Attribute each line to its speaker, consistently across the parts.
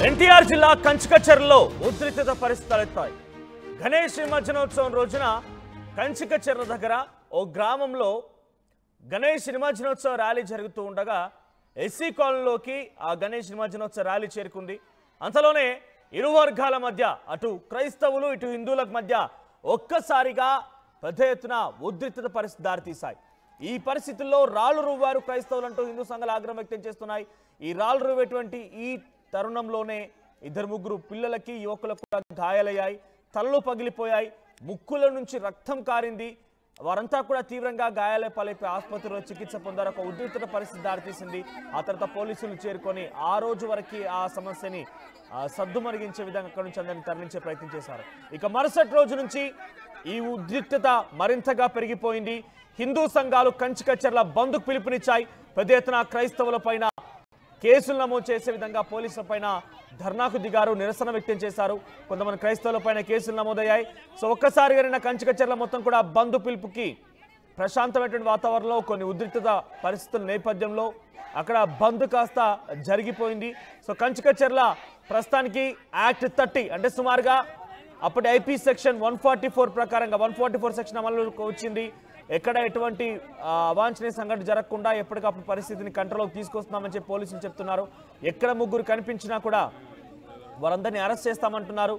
Speaker 1: ఎన్టీఆర్ జిల్లా కంచికచర్లలో ఉద్రిక్తత పరిస్థితులు తలెత్తాయి. గణేష్ నిమజ్జనోత్సవం రోజున కంచికచర్ల దగ్గర ఓ గ్రామంలో గణేష్ నిమజ్జనోత్సవ ర్యాలీ జరుగుతూ ఉండగా ఎస్సీ కాలనీలోకి ఆ గణేష్ నిమజ్జనోత్సవ ర్యాలీ చేరుకుంది. అంతలోనే ఇరు వర్గాల మధ్య అటు క్రైస్తవులు ఇటు హిందువుల మధ్య ఒక్కసారిగా పెద్ద ఎత్తున ఉద్రిక్తత పరిస్థితి దారితీశాయి. ఈ పరిస్థితుల్లో రాళ్లు రువ్వారు క్రైస్తవులంటూ హిందూ సంఘాలు ఆగ్రహం వ్యక్తం చేస్తున్నాయి. ఈ రాళ్లు రువ్వేటువంటి ఈ తరుణంలోనే ఇద్దరు ముగ్గురు పిల్లలకి యువకులకు కూడా గాయాలయ్యాయి, తలలు పగిలిపోయాయి, ముక్కుల నుంచి రక్తం కారింది. వారంతా కూడా తీవ్రంగా గాయాలే పాలైపోయి ఆసుపత్రిలో చికిత్స పొందారు. ఒక ఉద్రిక్తత పరిస్థితి దారితీసింది. ఆ తర్వాత పోలీసులు చేరుకొని ఆ రోజు వరకు ఆ సమస్యని సద్దుమరిగించే విధంగా అక్కడి నుంచి అందరినీ తరలించే ప్రయత్నం చేశారు. ఇక మరుసటి రోజు నుంచి ఈ ఉద్రిక్తత మరింతగా పెరిగిపోయింది. హిందూ సంఘాలు కంచికచర్ల బంద్కు పిలుపునిచ్చాయి. పెద్ద ఎత్తున క్రైస్తవుల పైన కేసులు నమోదు చేసే విధంగా పోలీసుల పైన ధర్నాకు దిగారు, నిరసన వ్యక్తం చేశారు. కొంతమంది క్రైస్తవుల పైన కేసులు నమోదయ్యాయి. సో ఒక్కసారిగా నిన్న కంచికచర్ల మొత్తం కూడా బంద్ పిలుపుకి ప్రశాంతమైనటువంటి వాతావరణంలో కొన్ని ఉద్రిక్తత పరిస్థితుల నేపథ్యంలో అక్కడ బంద్ కాస్త జరిగిపోయింది. సో కంచికచర్ల ప్రస్తుతానికి యాక్ట్ 30 అంటే సుమారుగా అప్పటి ఐపీ సెక్షన్ 144 ప్రకారంగా 144 సెక్షన్ అమలులోకి వచ్చింది. ఎక్కడ ఎటువంటి అవాంఛనీయ సంఘటన జరగకుండా ఎప్పటికప్పుడు పరిస్థితిని కంట్రోల్లోకి తీసుకొస్తున్నామని చెప్పి పోలీసులు చెప్తున్నారు. ఎక్కడ ముగ్గురు కనిపించినా కూడా వారందరినీ అరెస్ట్ చేస్తామంటున్నారు.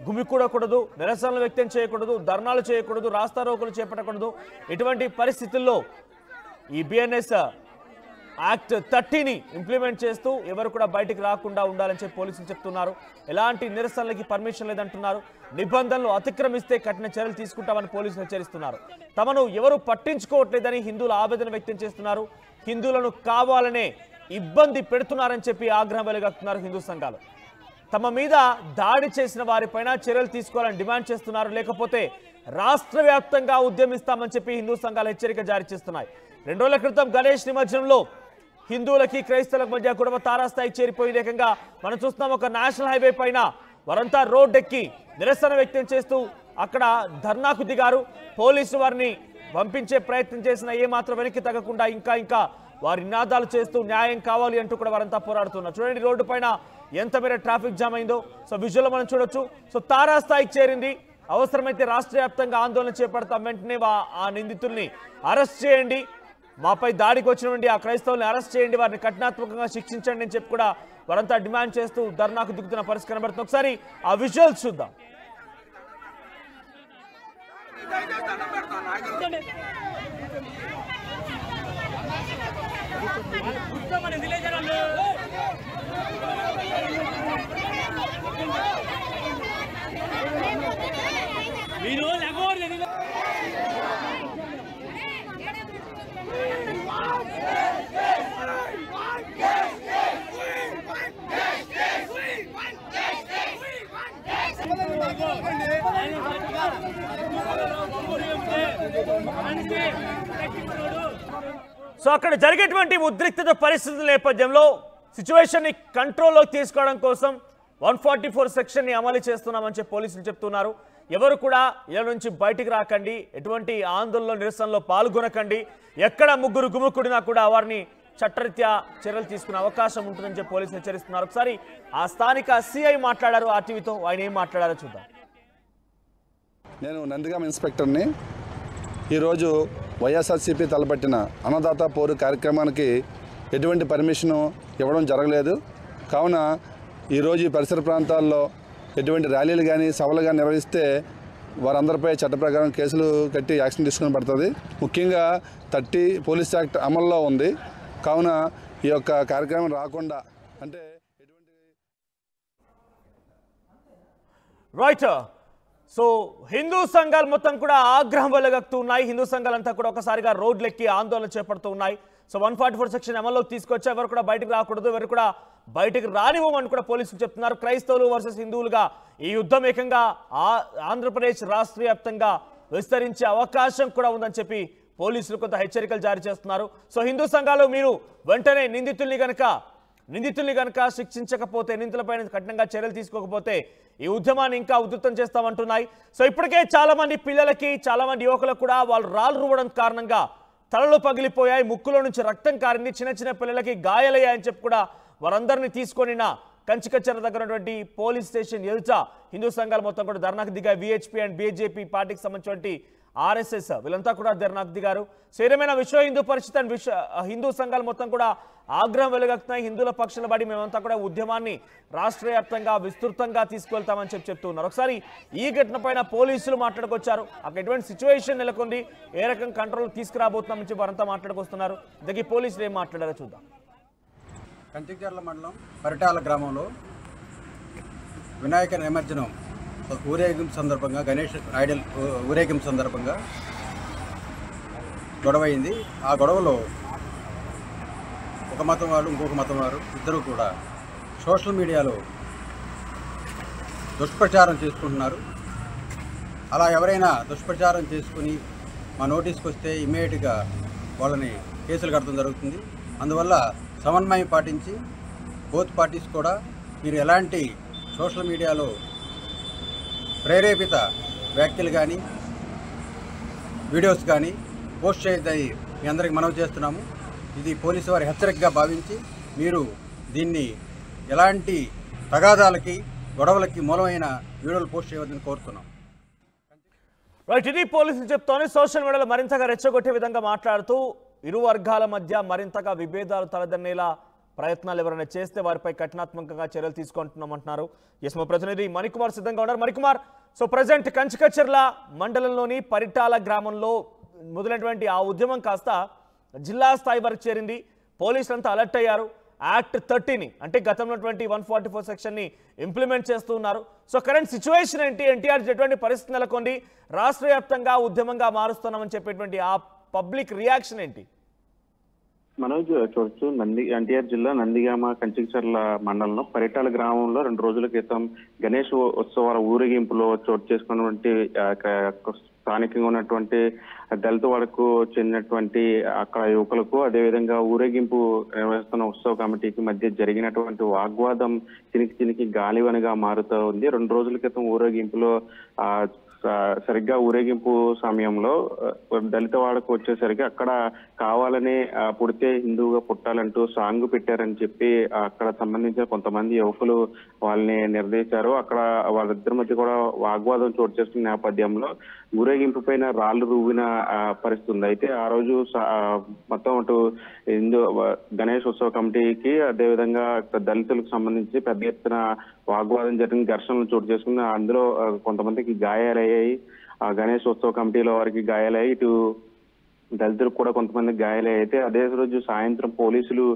Speaker 1: గుమికూడకూడదు, నిరసనలు వ్యక్తం చేయకూడదు, ధర్నాలు చేయకూడదు, రాస్తారోకులు చేపట్టకూడదు. ఇటువంటి పరిస్థితుల్లో ఈ బిఎన్ఎస్ యాక్ట్ 30ని ఇంప్లిమెంట్ చేస్తూ ఎవరు కూడా బయటికి రాకుండా ఉండాలని చెప్పి పోలీసులు చెప్తున్నారు. ఎలాంటి నిరసనలకి పర్మిషన్ లేదంటున్నారు. నిబంధనలు అతిక్రమిస్తే కఠిన చర్యలు తీసుకుంటామని పోలీసులు హెచ్చరిస్తున్నారు. తమను ఎవరు పట్టించుకోవట్లేదని హిందువులు ఆవేదన వ్యక్తం చేస్తున్నారు. హిందువులను కావాలనే ఇబ్బంది పెడుతున్నారని చెప్పి ఆగ్రహం వెలుగక్కుతున్నారు హిందూ సంఘాలు. తమ మీద దాడి చేసిన వారిపైన చర్యలు తీసుకోవాలని డిమాండ్ చేస్తున్నారు. లేకపోతే రాష్ట్ర వ్యాప్తంగా ఉద్యమిస్తామని చెప్పి హిందూ సంఘాలు హెచ్చరిక జారీ చేస్తున్నాయి. 2 రోజుల క్రితం గణేష్ నిమజ్జనంలో హిందువులకి క్రైస్తవుల మధ్య గొడవ తారాస్థాయికి చేరిపోయింది. ఏకంగా మనం చూస్తున్నాం ఒక నేషనల్ హైవే పైన వారంతా రోడ్డెక్కి నిరసన వ్యక్తం చేస్తూ అక్కడ ధర్నాకు దిగారు. పోలీసు వారిని పంపించే ప్రయత్నం చేసిన ఏమాత్రం వెనక్కి తగ్గకుండా ఇంకా వారి నినాదాలు చేస్తూ న్యాయం కావాలి అంటూ కూడా వారంతా పోరాడుతున్నారు. చూడండి రోడ్డు పైన ఎంత మేర ట్రాఫిక్ జామ్ అయిందో. సో విజువల్ మనం చూడొచ్చు. సో తారాస్థాయికి చేరింది. అవసరమైతే రాష్ట్ర వ్యాప్తంగా ఆందోళన చేపడతాం, వెంటనే ఆ నిందితుల్ని అరెస్ట్ చేయండి, మాపై దాడికి వచ్చినటువంటి ఆ క్రైస్తవుల్ని అరెస్ట్ చేయండి, వారిని కఠినాత్మకంగా శిక్షించండి అని చెప్పి కూడా వారంతా డిమాండ్ చేస్తూ ధర్నాకు దిగుతున్న పరిస్థితి కనబడుతుంది. ఒకసారి ఆ విజువల్స్ చూద్దాం. సో అక్కడ జరిగేటువంటి ఉద్రిక్తత పరిస్థితుల నేపథ్యంలో సిచ్యువేషన్ ని కంట్రోల్లోకి తీసుకోవడం కోసం 144 సెక్షన్ ని అమలు చేస్తున్నామని చెప్పి పోలీసులు చెప్తున్నారు. ఎవరు కూడా ఇళ్ల నుంచి బయటికి రాకండి, ఎటువంటి ఆందోళనలో నిరసనలో పాల్గొనకండి, ఎక్కడ ముగ్గురు గుమికూడినా కూడా వారిని చట్టరీత్యా చర్యలు తీసుకునే అవకాశం ఉంటుందని చెప్పి పోలీసులు హెచ్చరిస్తున్నారు. ఒకసారి ఆ స్థానిక సిఐ మాట్లాడారు ఆర్టీవీతో. ఆయన ఏం మాట్లాడారో చూద్దాం.
Speaker 2: నేను నందిగామ ఇన్స్పెక్టర్ని. ఈరోజు వైఎస్ఆర్సీపీ తలపట్టిన అన్నదాత పోరు కార్యక్రమానికి ఎటువంటి పర్మిషను ఇవ్వడం జరగలేదు. కావున ఈరోజు ఈ పరిసర ప్రాంతాల్లో ఎటువంటి ర్యాలీలు కానీ సభలు కానీ నిర్వహిస్తే వారందరిపై చట్ట ప్రకారం కేసులు కట్టి యాక్షన్ తీసుకుని పడుతుంది. ముఖ్యంగా 30 పోలీస్ యాక్ట్ అమల్లో ఉంది. కావున ఈ యొక్క కార్యక్రమం రాకుండా అంటే ఎటువంటి
Speaker 1: రైట్. సో హిందూ సంఘాలు మొత్తం కూడా ఆగ్రహం వెలగక్కుతూ ఉన్నాయి. హిందూ సంఘాలంతా కూడా ఒకసారిగా రోడ్లెక్కి ఆందోళన చేపడుతూ ఉన్నాయి. సో 144 సెక్షన్ అమల్లోకి తీసుకొచ్చి ఎవరు కూడా బయటకు రాకూడదు, ఎవరు కూడా బయటకు రానివ్వమని కూడా పోలీసులు చెప్తున్నారు. క్రైస్తవులు వర్సెస్ హిందువులుగా ఈ యుద్ధం ఏకంగా ఆంధ్రప్రదేశ్ రాష్ట్ర వ్యాప్తంగా విస్తరించే అవకాశం కూడా ఉందని చెప్పి పోలీసులు కొంత హెచ్చరికలు జారీ చేస్తున్నారు. సో హిందూ సంఘాలు మీరు వెంటనే నిందితుల్ని కనుక శిక్షించకపోతే, నిందితులపైన కఠినంగా చర్యలు తీసుకోకపోతే ఈ ఉద్యమాన్ని ఇంకా ఉధృతం చేస్తామంటున్నాయి. సో ఇప్పటికే చాలా మంది పిల్లలకి, చాలా మంది యువకులకు కూడా వాళ్ళు రాళ్ళు రువ్వడం కారణంగా తలలు పగిలిపోయాయి, ముక్కులో నుంచి రక్తం కారింది, చిన్న చిన్న పిల్లలకి గాయాలయ్యాయని చెప్పి కూడా వారందరినీ తీసుకొని కంచికచ్చర్ల దగ్గర ఉన్నటువంటి పోలీస్ స్టేషన్ ఎదుట హిందూ సంఘాలు మొత్తం కూడా ధర్నాకు దిగా విహెచ్పి అండ్ బీజేపీ పార్టీకి సంబంధించినటువంటి ఆర్ఎస్ఎస్ వీళ్ళంతా కూడా ధర్నాకు దిగారు. శరీరమైన విశ్వ హిందూ పరిషత్ అండ్ హిందూ సంఘాలు మొత్తం కూడా ఆగ్రహం వెలుగెత్తున్నాయి. హిందువుల పక్షాన పడి మేమంతా కూడా ఉద్యమాన్ని రాష్ట్ర వ్యాప్తంగా విస్తృతంగా తీసుకెళ్తామని చెప్తున్నారు. ఒకసారి ఈ ఘటన పైన పోలీసులు మాట్లాడుకొచ్చారు. అక్కడ ఎటువంటి సిచ్యువేషన్ నెలకొంది, ఏ రకం కంట్రోల్ తీసుకురాబోతున్నామని చెప్పి వారంతా మాట్లాడుకొస్తున్నారు. దగ్గర పోలీసులు ఏం మాట్లాడారో చూద్దాం.
Speaker 3: కంచికచర్ల మండలం పరిటాల గ్రామంలో వినాయక నిమజ్జనం ఊరేగింపు సందర్భంగా గణేష్ ఐడల్ ఊరేగింపు సందర్భంగా గొడవైంది. ఆ గొడవలో ఒక మతం వారు ఇంకొక మతం వారు ఇద్దరు కూడా సోషల్ మీడియాలో దుష్ప్రచారం చేసుకుంటున్నారు. అలా ఎవరైనా దుష్ప్రచారం చేసుకుని మా నోటీస్కి వస్తే ఇమ్మీడియట్గా వాళ్ళని కేసులు కట్టడం జరుగుతుంది. అందువల్ల సమన్వయం పాటించి బోత్ పార్టీస్ కూడా మీరు ఎలాంటి సోషల్ మీడియాలో ప్రేరేపిత వ్యాఖ్యలు కానీ వీడియోస్ కానీ పోస్ట్ చేయొద్దని మీ అందరికి మనవి చేస్తున్నాము. ఇది పోలీసు వారి హెచ్చరికగా భావించి మీరు దీన్ని ఎలాంటి తగాదాలకి గొడవలకి మూలమైన వీడియోలు పోస్ట్ చేయవద్దని కోరుతున్నాం.
Speaker 1: రైట్, ఇది పోలీసులు చెప్తోనే సోషల్ మీడియాలో మరింతగా రెచ్చగొట్టే విధంగా మాట్లాడుతూ ఇరు వర్గాల మధ్య మరింతగా విభేదాలు తలదన్నేలా ప్రయత్నాలు ఎవరైనా చేస్తే వారిపై కఠినాత్మకంగా చర్యలు తీసుకుంటున్నామంటున్నారు. ఎస్, మా ప్రతినిధి మణికుమార్ సిద్ధంగా ఉన్నారు. మణికుమార్, సో ప్రజెంట్ కంచికచర్ల మండలంలోని పరిటాల గ్రామంలో మొదలైనటువంటి ఆ ఉద్యమం కాస్త జిల్లా స్థాయి వరకు చేరింది. పోలీసులంతా అలర్ట్ అయ్యారు. యాక్ట్ 30ని అంటే గతంలో 144 సెక్షన్ని ఇంప్లిమెంట్ చేస్తూ ఉన్నారు. సో కరెంట్ సిచ్యువేషన్ ఏంటి, ఎన్టీఆర్ ఎటువంటి పరిస్థితి నెలకొంది, రాష్ట్ర వ్యాప్తంగా ఉద్యమంగా మారుస్తున్నామని చెప్పేటువంటి ఆ పబ్లిక్ రియాక్షన్ ఏంటి?
Speaker 4: మనోజ్, చూడొచ్చు ఎన్టీఆర్ జిల్లా నందిగామ కంచికచర్ల మండలంలో పరిటాల గ్రామంలో 2 రోజుల క్రితం గణేష్ ఉత్సవాల ఊరేగింపులో చోటు చేసుకున్నటువంటి స్థానికంగా ఉన్నటువంటి దళిత వాడకు చెందినటువంటి అక్కడ యువకులకు అదేవిధంగా ఊరేగింపు నిర్వహిస్తున్న ఉత్సవ కమిటీకి మధ్య జరిగినటువంటి వాగ్వాదం చినికి గాలివనగా మారుతూ ఉంది. 2 రోజుల క్రితం ఊరేగింపులో సరిగ్గా ఊరేగింపు సమయంలో దళిత వాడకు వచ్చేసరికి అక్కడ కావాలని పుడితే హిందువుగా పుట్టాలంటూ సాంగ్ పెట్టారని చెప్పి అక్కడ సంబంధించిన కొంతమంది యువకులు వాళ్ళని నిర్దేశారు. అక్కడ వాళ్ళిద్దరి మధ్య కూడా వాగ్వాదం చోటు చేసుకున్న నేపథ్యంలో ఊరేగింపు పైన రాళ్లు రువ్విన పరిస్థితి ఉంది. అయితే ఆ రోజు మొత్తం అటు గణేష్ ఉత్సవ కమిటీకి అదేవిధంగా దళితులకు సంబంధించి పెద్ద ఎత్తున వాగ్వాదం జరిగిన ఘర్షణలు చోటు చేసుకుని అందులో కొంతమందికి గాయాలయ్యాయి. ఆ గణేష్ ఉత్సవ కమిటీలో వారికి గాయాలయ్యాయి, ఇటు దళితులకు కూడా కొంతమంది గాయాలయ్యాయి. అయితే అదే రోజు సాయంత్రం పోలీసులు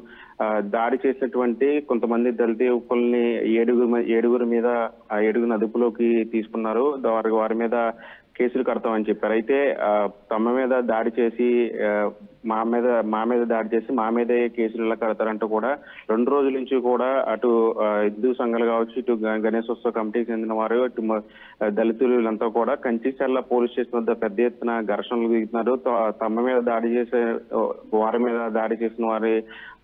Speaker 4: దాడి చేసినటువంటి కొంతమంది దళిత యువకుల్ని ఏడుగురి మీద 7 అదుపులోకి తీసుకున్నారు. వారి మీద కేసులు కడతామని చెప్పారు. అయితే తమ మీద దాడి చేసి మా మీద దాడి చేసి మా మీదే కేసులు ఎలా కడతారంటూ కూడా 2 రోజుల నుంచి కూడా అటు హిందూ సంఘాలు కావచ్చు, ఇటు గణేష్ ఉత్సవ కమిటీకి చెందిన వారు, ఇటు దళితులు వీళ్ళంతా కూడా కంచికచర్ల పోలీస్ స్టేషన్ వద్ద పెద్ద ఎత్తున ఘర్షణలు దిగుతున్నారు. తమ మీద దాడి చేసే వారి మీద దాడి చేసిన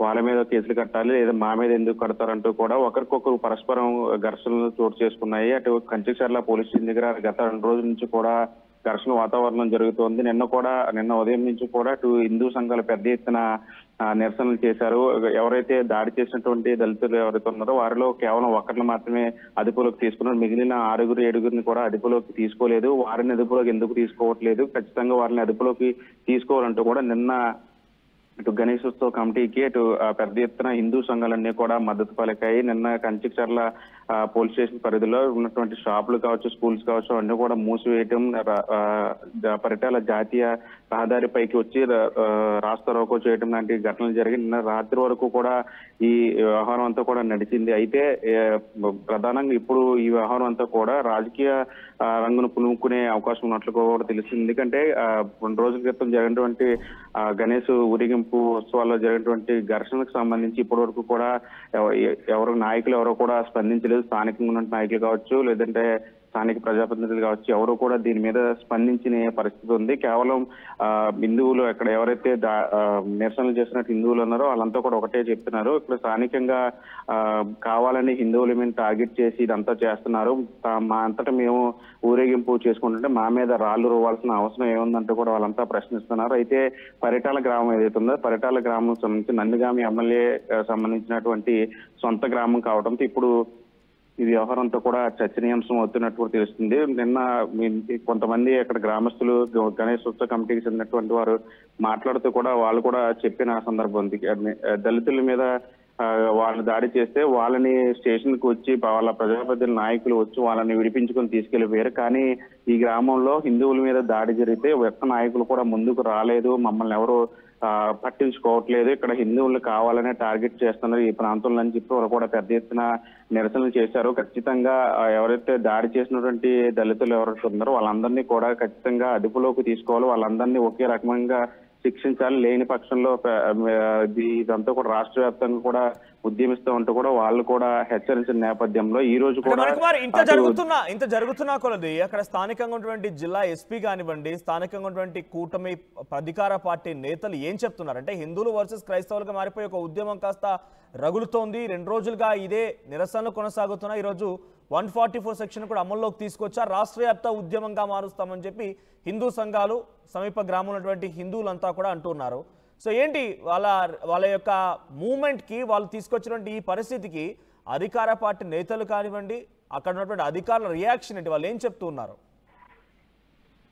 Speaker 4: వాళ్ళ మీద కేసులు కట్టాలి లేదా మా మీద ఎందుకు కడతారంటూ కూడా ఒకరికొకరు పరస్పరం ఘర్షణలు చోటు చేసుకున్నాయి. అటు కంచికచర్ల పోలీస్ స్టేషన్ దగ్గర గత 2 రోజుల నుంచి కూడా ఘర్షణ వాతావరణం జరుగుతోంది. నిన్న ఉదయం నుంచి కూడా అటు హిందూ సంఘాలు పెద్ద ఎత్తున నిరసనలు చేశారు. ఎవరైతే దాడి చేసినటువంటి దళితులు ఎవరైతే ఉన్నారో వారిలో కేవలం ఒకరిని మాత్రమే అదుపులోకి తీసుకున్నారు. మిగిలిన 6-7 కూడా అదుపులోకి తీసుకోలేదు. వారిని అదుపులోకి ఎందుకు తీసుకోవట్లేదు, ఖచ్చితంగా వారిని అదుపులోకి తీసుకోవాలంటూ కూడా నిన్న ఇటు గణేష్ ఉత్సవ కమిటీకి అటు పెద్ద ఎత్తున హిందూ సంఘాలన్నీ కూడా మద్దతు పలికాయి. నిన్న కంచికచర్ల పోలీస్ స్టేషన్ పరిధిలో ఉన్నటువంటి షాపులు కావచ్చు, స్కూల్స్ కావచ్చు అన్ని కూడా మూసివేయటం, పరిటాల జాతీయ రహదారిపైకి వచ్చి రాస్తా రోకో చేయడం లాంటి ఘటనలు జరిగి నిన్న రాత్రి వరకు కూడా ఈ వ్యవహారం అంతా కూడా నడిచింది. అయితే ప్రధానంగా ఇప్పుడు ఈ వ్యవహారం అంతా కూడా రాజకీయ రంగును పులుముకునే అవకాశం ఉన్నట్లు కూడా తెలిసింది. ఎందుకంటే 2 రోజుల క్రితం జరిగినటువంటి గణేష్ ఊరేగింపు ఉత్సవాల్లో జరిగినటువంటి ఘర్షణకు సంబంధించి ఇప్పటి వరకు కూడా నాయకులు ఎవరో కూడా స్పందించలేదు. స్థానికంగా ఉన్న నాయకులు కావచ్చు, లేదంటే స్థానిక ప్రజాప్రతినిధులు కావచ్చు ఎవరు కూడా దీని మీద స్పందించిన పరిస్థితి ఉంది. కేవలం హిందువులు అక్కడ ఎవరైతే నిరసనలు చేస్తున్నట్టు హిందువులు ఉన్నారో వాళ్ళంతా కూడా ఒకటే చెప్తున్నారు. ఇక్కడ స్థానికంగా కావాలని హిందువుల మీద టార్గెట్ చేసి ఇదంతా చేస్తున్నారు. మా అంతటా మేము ఊరేగింపు చేసుకుంటుంటే మా మీద రాళ్లు రువ్వాల్సిన అవసరం ఏముందంటూ కూడా వాళ్ళంతా ప్రశ్నిస్తున్నారు. అయితే పరిటాల గ్రామం ఏదైతే ఉందో పరిటాల గ్రామం సంబంధించి నందిగామ ఎమ్మెల్యే సంబంధించినటువంటి సొంత గ్రామం కావడంతో ఇప్పుడు ఈ వ్యవహారంతో కూడా చర్చనీయాంశం అవుతున్నట్టు కూడా తెలుస్తుంది. నిన్న కొంతమంది అక్కడ గ్రామస్తులు గణేష్ ఉత్సవ కమిటీకి చెందినటువంటి వారు మాట్లాడుతూ కూడా వాళ్ళు కూడా చెప్పిన సందర్భం ఉంది. దళితుల మీద వాళ్ళు దాడి చేస్తే వాళ్ళని స్టేషన్ కు వచ్చి వాళ్ళ ప్రజాప్రతినిధుల నాయకులు వచ్చి వాళ్ళని విడిపించుకొని తీసుకెళ్లిపోయారు. కానీ ఈ గ్రామంలో హిందువుల మీద దాడి జరిగితే ఒక్క నాయకులు కూడా ముందుకు రాలేదు, మమ్మల్ని ఎవరు పట్టించుకోవట్లేదు, ఇక్కడ హిందువులు కావాలనే టార్గెట్ చేస్తున్నారు ఈ ప్రాంతంలో అని చెప్పి వాళ్ళు కూడా పెద్ద ఎత్తున నిరసనలు చేశారు. ఖచ్చితంగా ఎవరైతే దాడి చేసినటువంటి దళితులు ఎవరైతే ఉన్నారో వాళ్ళందరినీ కూడా ఖచ్చితంగా అదుపులోకి తీసుకోవాలి, వాళ్ళందరినీ ఒకే రకంగా శిక్షించాలి. లేని పక్షంలో ఇదంతా కూడా రాష్ట్ర వ్యాప్తంగా కూడా ఉద్యమిస్తూ ఉంటూ కూడా వాళ్ళు కూడా హెచ్చరించిన నేపథ్యంలో ఈ రోజు కూడా
Speaker 1: ఇంత జరుగుతున్నా కొలది అక్కడ స్థానికంగా ఉన్నటువంటి జిల్లా ఎస్పీ కానివ్వండి, స్థానికంగా ఉన్నటువంటి కూటమి అధికార పార్టీ నేతలు ఏం చెప్తున్నారు అంటే హిందువులు వర్సెస్ క్రైస్తవులుగా మారిపోయి ఒక ఉద్యమం కాస్త రగులుతోంది. 2 రోజులుగా ఇదే నిరసనలు కొనసాగుతున్నా. ఈరోజు 144 సెక్షన్ కూడా అమల్లోకి తీసుకొచ్చా రాష్ట్ర వ్యాప్త ఉద్యమంగా మారుస్తామని చెప్పి హిందూ సంఘాలు సమీప గ్రామంలో ఉన్నటువంటి హిందువులంతా కూడా అంటున్నారు. సో ఏంటి వాళ్ళ యొక్క మూమెంట్కి వాళ్ళు తీసుకొచ్చినటువంటి ఈ పరిస్థితికి అధికార పార్టీ నేతలు కానివ్వండి అక్కడ ఉన్నటువంటి అధికారుల రియాక్షన్ ఏంటి, వాళ్ళు ఏం చెప్తూ ఉన్నారు?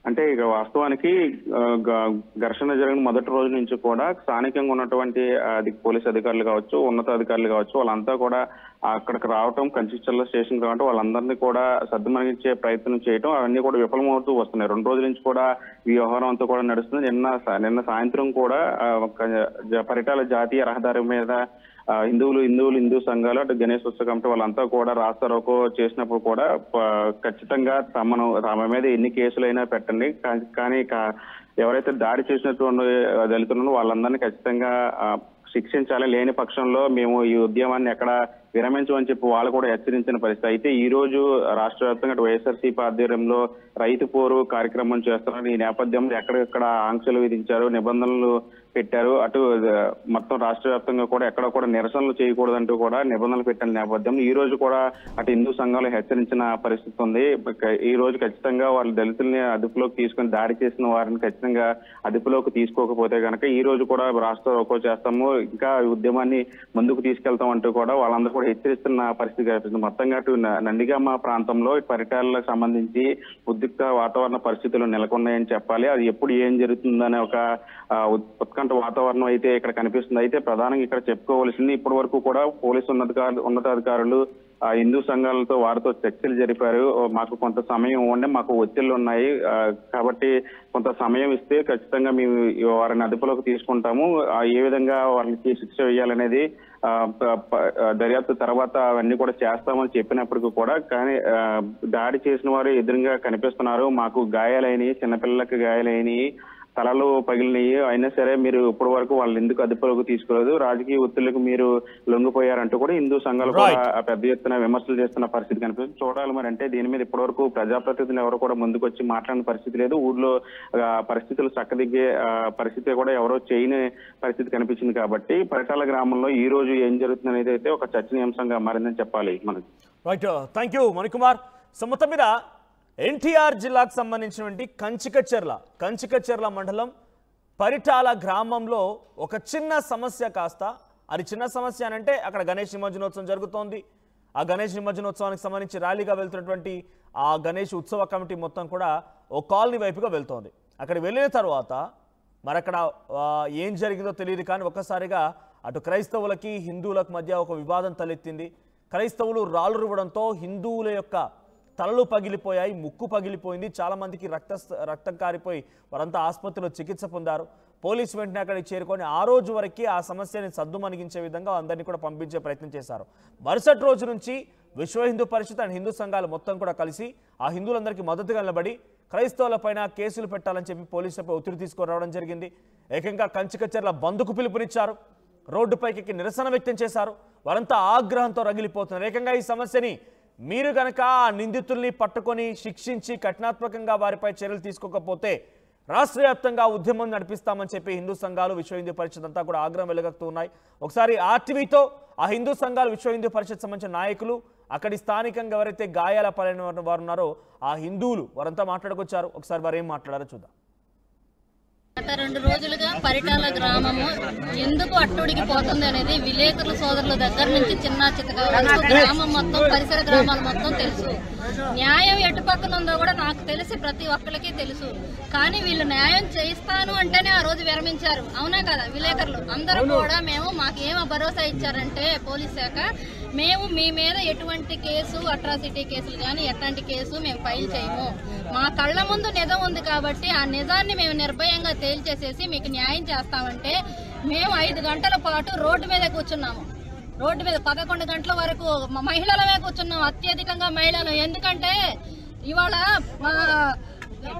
Speaker 4: అంటే ఇక వాస్తవానికి ఘర్షణ జరిగిన మొదటి రోజు నుంచి కూడా స్థానికంగా ఉన్నటువంటి పోలీస్ అధికారులు కావచ్చు, ఉన్నతాధికారులు కావచ్చు, వాళ్ళంతా కూడా అక్కడికి రావటం, కంచిచర్ల స్టేషన్ రావటం, వాళ్ళందరినీ కూడా సద్దుమణిగించే ప్రయత్నం చేయటం అవన్నీ కూడా విఫలమవుతూ వస్తున్నాయి. 2 రోజుల నుంచి కూడా ఈ వ్యవహారం అంతా కూడా నడుస్తుంది. నిన్న సాయంత్రం కూడా పరిటాల జాతీయ రహదారి మీద హిందూ సంఘాలు అటు గణేష్ ఉత్సవ కమిటీ వాళ్ళంతా కూడా రాస్తారోకో చేసినప్పుడు కూడా ఖచ్చితంగా తమ మీద ఎన్ని కేసులైనా పెట్టండి, కానీ ఎవరైతే దాడి చేసినటువంటి దళితులను వాళ్ళందరినీ ఖచ్చితంగా శిక్షించాలి, లేని పక్షంలో మేము ఈ ఉద్యమాన్ని ఎక్కడ విరమించమని చెప్పి వాళ్ళు కూడా హెచ్చరించిన పరిస్థితి. అయితే ఈ రోజు రాష్ట్ర వ్యాప్తంగా వైఎస్ఆర్సీపీ ఆధ్వర్యంలో రైతు పోరు కార్యక్రమం చేస్తున్నారు. ఈ నేపథ్యంలో ఎక్కడెక్కడ ఆంక్షలు విధించారు, నిబంధనలు పెట్టారు, అటు మొత్తం రాష్ట్ర వ్యాప్తంగా కూడా ఎక్కడ కూడా నిరసనలు చేయకూడదంటూ కూడా నిబంధనలు పెట్టిన నేపథ్యంలో ఈ రోజు కూడా అటు హిందూ సంఘాలు హెచ్చరించిన పరిస్థితి ఉంది. ఈ రోజు ఖచ్చితంగా వాళ్ళు దళితుల్ని అదుపులోకి తీసుకుని దాడి చేసిన వారిని ఖచ్చితంగా అదుపులోకి తీసుకోకపోతే కనుక ఈ రోజు కూడా రాష్ట్ర రోకో చేస్తాము, ఇంకా ఉద్యమాన్ని ముందుకు తీసుకెళ్తాం అంటూ కూడా వాళ్ళందరూ కూడా హెచ్చరిస్తున్న పరిస్థితి కనిపిస్తుంది. మొత్తంగా అటు నందిగామ ప్రాంతంలో పరిటాలకు సంబంధించి ఉద్రిక్త వాతావరణ పరిస్థితులు నెలకొన్నాయని చెప్పాలి. అది ఎప్పుడు ఏం జరుగుతుందనే ఒక ఉత్కంఠ వాతావరణం అయితే ఇక్కడ కనిపిస్తుంది. అయితే ప్రధానంగా ఇక్కడ చెప్పుకోవాల్సింది ఇప్పటి వరకు కూడా పోలీసు ఉన్నతాధికారులు హిందూ సంఘాలతో వారితో చర్చలు జరిపారు. మాకు కొంత సమయం ఉండే, మాకు ఒత్తిళ్లు ఉన్నాయి కాబట్టి కొంత సమయం ఇస్తే ఖచ్చితంగా మేము వారిని అదుపులోకి తీసుకుంటాము, ఏ విధంగా వారికి శిక్ష వేయాలనేది దర్యాప్తు తర్వాత అవన్నీ కూడా చేస్తామని చెప్పినప్పటికీ కూడా కానీ దాడి చేసిన వారు ఎదురుగా కనిపిస్తున్నారు. మాకు గాయాలైనవి, చిన్నపిల్లలకు గాయాలైనవి, తలలు పగిలినవి, అయినా సరే మీరు ఇప్పటి వరకు వాళ్ళు ఎందుకు అదుపులోకి తీసుకోలేదు, రాజకీయ ఒత్తిళ్లకు మీరు లొంగిపోయారంటూ కూడా హిందూ సంఘాలు కూడా పెద్ద ఎత్తున విమర్శలు చేస్తున్న పరిస్థితి కనిపిస్తుంది. చూడాలి మరి అంటే దీని మీద ఇప్పటి వరకు ప్రజాప్రతినిధులు ఎవరు కూడా ముందుకు వచ్చి మాట్లాడిన పరిస్థితి లేదు. ఊర్లో పరిస్థితులు చక్కదిగ్గే పరిస్థితి కూడా ఎవరో చేయని పరిస్థితి కనిపించింది. కాబట్టి పరిటాల గ్రామంలో ఈ రోజు ఏం జరుగుతుంది అనేది అయితే ఒక చర్చనీయాంశంగా మారిందని చెప్పాలి మనకి.
Speaker 1: Right, thank you Manikumar. So మొత్తం మీద ఎన్టీఆర్ జిల్లాకు సంబంధించినటువంటి కంచికచెర్ల మండలం పరిటాల గ్రామంలో ఒక చిన్న సమస్య కాస్త అది చిన్న సమస్య అంటే అక్కడ గణేష్ నిమజ్జనోత్సవం జరుగుతోంది. ఆ గణేష్ నిమజ్జనోత్సవానికి సంబంధించి ర్యాలీగా వెళ్తున్నటువంటి ఆ గణేష్ ఉత్సవ కమిటీ మొత్తం కూడా ఓ కాలనీ వైపుగా వెళ్తోంది. అక్కడికి వెళ్ళిన తర్వాత మరక్కడ ఏం జరిగిందో తెలియదు కానీ ఒక్కసారిగా అటు క్రైస్తవులకి హిందువులకు మధ్య ఒక వివాదం తలెత్తింది. క్రైస్తవులు రాళ్ళు రువ్వడంతో హిందువుల యొక్క తలలు పగిలిపోయాయి, ముక్కు పగిలిపోయింది, చాలామందికి రక్తం కారిపోయి వారంతా ఆసుపత్రిలో చికిత్స పొందారు. పోలీసు వెంటనే అక్కడికి చేరుకొని ఆ రోజు వరకు ఆ సమస్యని సద్దుమణిగించే విధంగా అందరినీ కూడా పంపించే ప్రయత్నం చేశారు. మరుసటి రోజు నుంచి విశ్వ హిందూ పరిషత్ అండ్ హిందూ సంఘాలు మొత్తం కూడా కలిసి ఆ హిందువులందరికీ మద్దతుగా నిలబడి క్రైస్తవులపైన కేసులు పెట్టాలని చెప్పి పోలీసులపై ఒత్తిడి తీసుకొని రావడం జరిగింది. ఏకంగా కంచికచెర్ల బంద్కు పిలుపునిచ్చారు, రోడ్డుపైకి నిరసన వ్యక్తం చేశారు. వారంతా ఆగ్రహంతో రగిలిపోతున్నారు. ఏకంగా ఈ సమస్యని మీరు కనుక ఆ నిందితుల్ని పట్టుకొని శిక్షించి కఠినాత్మకంగా వారిపై చర్యలు తీసుకోకపోతే రాష్ట్ర వ్యాప్తంగా ఉద్యమం నడిపిస్తామని చెప్పి హిందూ సంఘాలు, విశ్వ హిందూ పరిషత్ అంతా కూడా ఆగ్రహం వెలుగక్తూ ఉన్నాయి. ఒకసారి ఆర్టీవీతో ఆ హిందూ సంఘాలు, విశ్వ హిందూ పరిషత్ సంబంధించిన నాయకులు, అక్కడి స్థానికంగా ఎవరైతే గాయాల పాలైన వారు ఉన్నారో ఆ హిందువులు వారంతా మాట్లాడుకొచ్చారు. ఒకసారి వారు ఏం మాట్లాడారో చూద్దాం.
Speaker 5: గత 2 రోజులుగా పరిటాల గ్రామము ఎందుకు అట్టుడికి పోతుంది అనేది విలేకరుల సోదరుల దగ్గర నుంచి చిన్న చిత్తగా గ్రామం మొత్తం, పరిసర గ్రామాలు మొత్తం తెలుసు. న్యాయం ఎటు పక్కన ఉందో కూడా నాకు తెలిసి ప్రతి ఒక్కరికి తెలుసు. కానీ వీళ్ళు న్యాయం చేయిస్తాను అంటేనే ఆ రోజు విరమించారు. అవునా కదా? విలేకరులు అందరూ కూడా మాకేమో భరోసా ఇచ్చారంటే పోలీస్ శాఖ, మేము మీ మీద ఎటువంటి కేసు, అట్రాసిటీ కేసులు కానీ ఎట్లాంటి కేసు మేము ఫైల్ చేయము. మా కళ్ల ముందు నిజం ఉంది కాబట్టి ఆ నిజాన్ని మేము నిర్భయంగా తేల్చేసేసి మీకు న్యాయం చేస్తామంటే మేము 5 గంటల పాటు రోడ్డు మీద కూర్చున్నాము. రోడ్డు మీద 11 గంటల వరకు మహిళలమే కూర్చున్నాం, అత్యధికంగా మహిళలు. ఎందుకంటే ఇవాళ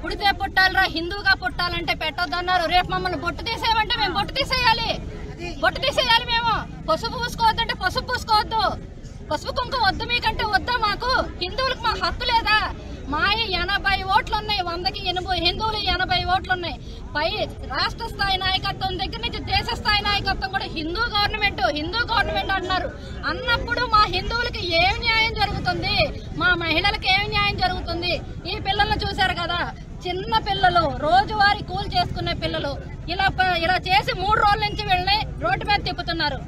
Speaker 5: పుడితే పుట్టాలరా, హిందూగా పుట్టాలంటే పెట్టొద్దన్నారు. రేపు మమ్మల్ని బొట్టు తీసేయమంటే మేము బొట్టు తీసేయాలి. మేము పసుపు పూసుకోవద్దంటే పసుపు పూసుకోవద్దు, పసుపు కుంకుమ వద్దు మీకంటే వద్దా? మాకు హిందువులకు మా హక్కు లేదా? మా 80 ఓట్లు ఉన్నాయి, 100కి 80 హిందువులు 80 ఓట్లు ఉన్నాయి. పై రాష్ట్ర స్థాయి నాయకత్వం దగ్గర నుంచి దేశ స్థాయి నాయకత్వం కూడా హిందూ గవర్నమెంట్ అంటున్నారు. అన్నప్పుడు మా హిందువులకి ఏం న్యాయం జరుగుతుంది? మా మహిళలకు ఏం న్యాయం జరుగుతుంది? ఈ పిల్లలను చూశారు కదా, చిన్న పిల్లలు, రోజువారీ కూలి చేసుకునే పిల్లలు ఇలా చేసి 3 రోజుల నుంచి వీళ్ళని రోడ్డు మీద తిప్పుతున్నారు.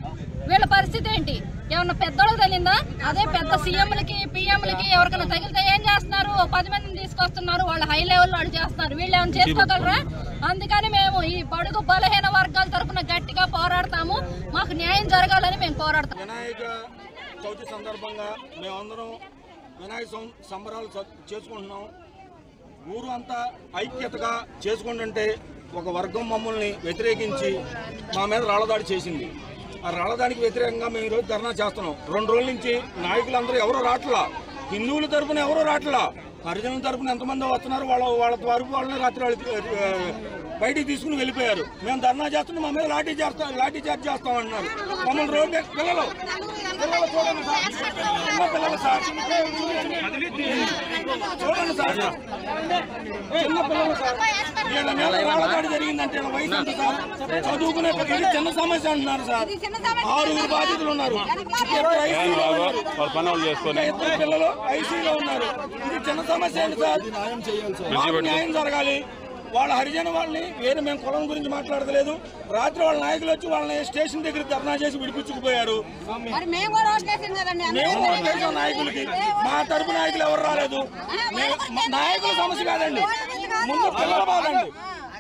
Speaker 5: వీళ్ళ పరిస్థితి ఏంటి? ఏమన్నా పెద్దోళ్ళకి తగిలిందా? అదే పెద్ద సీఎంలకి, పిఎంలకి ఎవరికైనా తగిలితే ఏం చేస్తున్నారు? 10 మందిని తీసుకొస్తున్నారు, వాళ్ళ హై లెవెల్లో వాళ్ళు చేస్తున్నారు. వీళ్ళు ఏమైనా చేసుకోగలరా? అందుకని మేము ఈ బడుగు బలహీన వర్గాల తరఫున గట్టిగా పోరాడతాము. మాకు న్యాయం జరగాలని మేము పోరాడతాం.
Speaker 6: వినాయక చవితి సందర్భంగా మేమందరం వినాయక సంబరాలు చేసుకుంటున్నాం. ఊరు అంతా ఐక్యతగా చేసుకుంటుంటే ఒక వర్గం మమ్మల్ని వ్యతిరేకించి మా మీద రాళ్లదాడి చేసింది. ఆ రాళ్లదాడికి వ్యతిరేకంగా మేము ఈరోజు ధర్నా చేస్తున్నాం. 2 రోజుల నుంచి నాయకులందరూ ఎవరో రాట్లా, హిందువుల తరఫున ఎవరో రాట్లా, హరిజనుల తరఫున ఎంతమంది వస్తున్నారు, వాళ్ళ తరపు వాళ్ళని రాత్రి బయటికి తీసుకుని వెళ్ళిపోయారు. మేము ధర్నా చేస్తున్నాం, మా మీద లాఠీ చార్జ్ చేస్తామంటున్నారు. మమ్మల్ని రోడ్డు పిల్లలు చూడండి సార్, చిన్న పిల్లలు సార్, చూడండి సార్, చిన్న పిల్లలు సార్. వీళ్ళ మీద రాళ్ళదాడి జరిగిందంటే వయసు ఎంత సార్? చదువుకునే చిన్న సమస్య అంటున్నారు సార్. 6 బాధితులు ఉన్నారు, 2 పిల్లలు ఐసీలో ఉన్నారు. ఇది చిన్న సమస్య అండి సార్. న్యాయం జరగాలి. వాళ్ళ హరిజన వాళ్ళని వేరే మేము కులం గురించి మాట్లాడలేదు. రాత్రి వాళ్ళ నాయకులు వచ్చి వాళ్ళని స్టేషన్ దగ్గర ధర్నా చేసి విడిపించుకుపోయారు. మేము నాయకులకి మా తరపు నాయకులు ఎవరు రాలేదు. నాయకుల సమస్య కాదండి, ముందు పిల్లల బాధండి.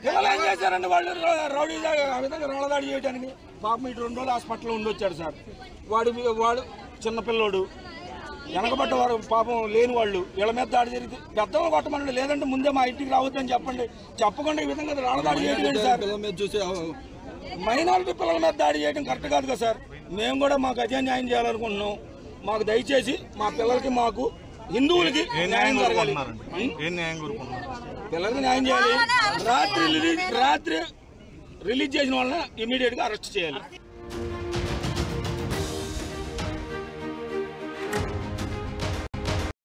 Speaker 6: పిల్లలు ఏం చేశారండి? వాళ్ళు రౌడీ ఆ విధంగా రాళ్ళదాడి చేయడానికి పాపం ఇటు 2 రోజులు హాస్పిటల్లో ఉండొచ్చాడు సార్. వాడు చిన్నపిల్లోడు, వెనకబడ్డ వారు పాపం లేని వాళ్ళు. వీళ్ళ మీద దాడి జరిగితే పెద్దలు కొట్టమనండి, లేదంటే ముందే మా ఇంటికి రావద్దని చెప్పకుండా ఈ విధంగా రాళ్ళదాడి చేయడం సార్. మైనారిటీ పిల్లల మీద దాడి చేయడం కరెక్ట్ కాదు కదా సార్. మేము కూడా మాకు అదే న్యాయం చేయాలనుకుంటున్నాం. మాకు దయచేసి మా పిల్లలకి, మాకు హిందువులకి న్యాయం జరగాలి. పిల్లలకి న్యాయం చేయాలి. రాత్రి రిలీజ్ చేసిన వాళ్ళని ఇమీడియట్ గా అరెస్ట్ చేయాలి.